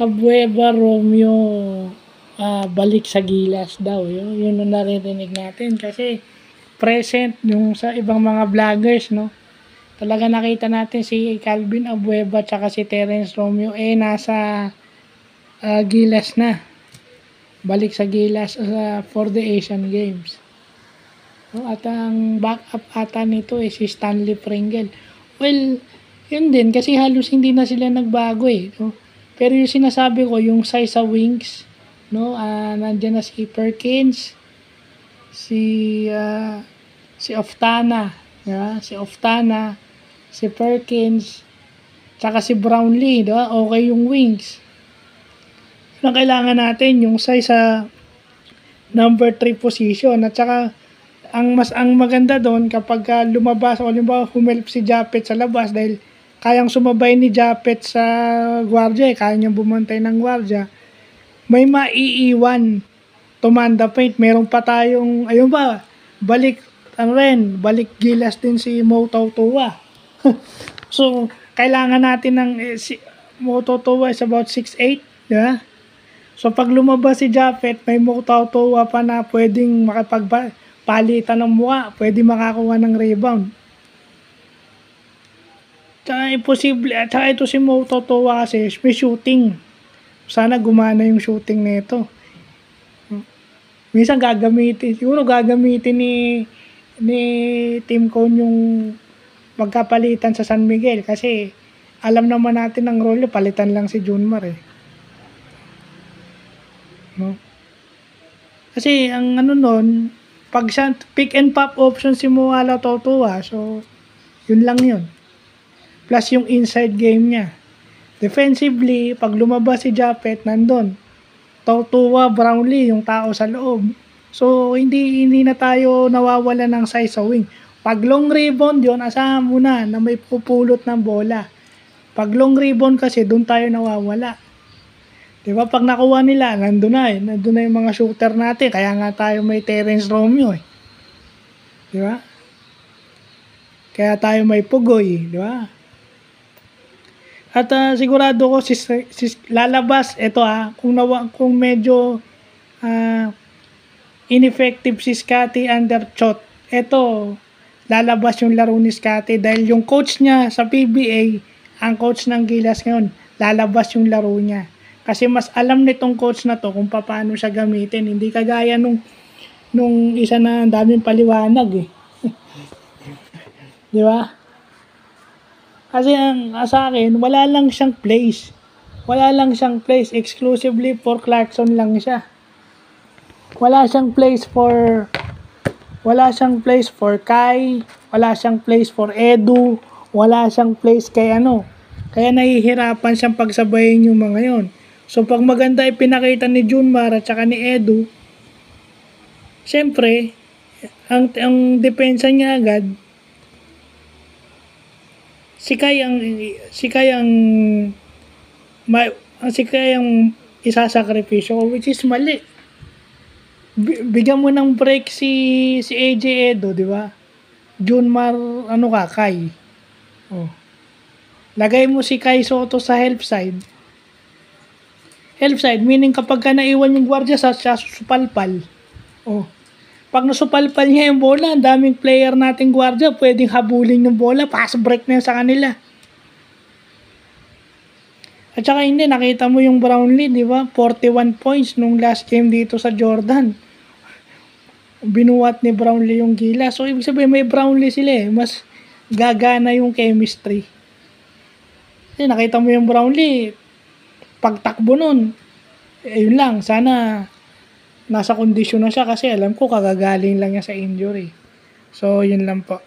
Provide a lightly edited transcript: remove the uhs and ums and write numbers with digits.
Abueva Romeo balik sa Gilas daw. Yun ang naririnig natin kasi present yung sa ibang mga vloggers, no? Talaga nakita natin si Calvin Abueva tsaka si Terence Romeo nasa Gilas na. Balik sa Gilas for the Asian Games. No? At ang backup ata nito si Stanley Pringle. Well, yun din kasi halos hindi na sila nagbago no? Pero yung sinasabi ko, yung size sa wings, no? Nandiyan na si Perkins, si Oftana, diba? Si Perkins, tsaka si Brownlee, diba? Okay yung wings. Ang kailangan natin yung size sa number 3 position at saka ang maganda doon kapag lumabas o halimbawa humelp si Japet sa labas dahil kayang sumabay ni Japet sa gwardiya, kaya niyang bumantay ng gwardiya, may maiiwan to man the paint. Meron pa tayong ayun ba, balik Gilas din si Mo Tautua. So kailangan natin ng si Mo Tautua is about 6'8", diba? So pag lumabas si Japet, may Mo Tautua pa na pwedeng makapagpalitan ng mukha, pwede makakuha ng rebound. Tsaka imposible, tsaka ito si Mo Tautua kasi may shooting. Sana gumana yung shooting nito. Minsan siguro gagamitin ni Team Cone yung magkapalitan sa San Miguel kasi alam naman natin ang role, palitan lang si Junmar no? Kasi ang nun, pag pick and pop option si Moala Tautua, so yun lang yun. Plus yung inside game niya. Defensively, pag lumabas si Japet, nandun. Tautua, Brownlee, yung tao sa loob. So, hindi na tayo nawawala ng size sa wing. Pag long rebound yun, asahan mo na may pupulot ng bola. Pag long rebound kasi, doon tayo nawawala. Diba? Pag nakuha nila, nandun na yung mga shooter natin. Kaya nga tayo may Terence Romeo Diba? Kaya tayo may Pugoy. Diba? At sigurado ko lalabas ito kung medyo ineffective si Scotty under Chot. Ito lalabas yung laro ni Scotty dahil yung coach niya sa PBA, ang coach ng Gilas ngayon, lalabas yung laro niya. Kasi mas alam nitong coach na to kung paano siya gamitin. Hindi kagaya nung isa na daming paliwanag Di ba? Kasi sa akin, wala lang siyang place. Exclusively for Clarkson lang siya. Wala siyang place for Kai, wala siyang place for Edu, wala siyang place kay Kaya nahihirapan siyang pagsabayin yung mga yon. So pag maganda ipinakita ni Junmar at saka ni Edu, syempre, ang depensa niya agad, si Kai ang isasakripisyo, which is mali. Bigyan mo ng break si AJ Edo, di ba? Junmar, Kai. Lagay mo si Kai Soto sa help side, meaning kapag ka naiwan yung gwardiya sa susupalpal. Pag nasupalpal niya yung bola, ang daming player nating gwardiya, pwedeng habulin yung bola, pass break na yun sa kanila. At saka hindi, nakita mo yung Brownlee, di ba? 41 points nung last game dito sa Jordan. Binuwat ni Brownlee yung Gilas. So, ibig sabihin, may Brownlee sila mas gagana yung chemistry. Kasi nakita mo yung Brownlee, pagtakbo nun, yun lang, sana nasa kondisyon na siya kasi alam ko kagagaling lang niya sa injury. So, yun lang po.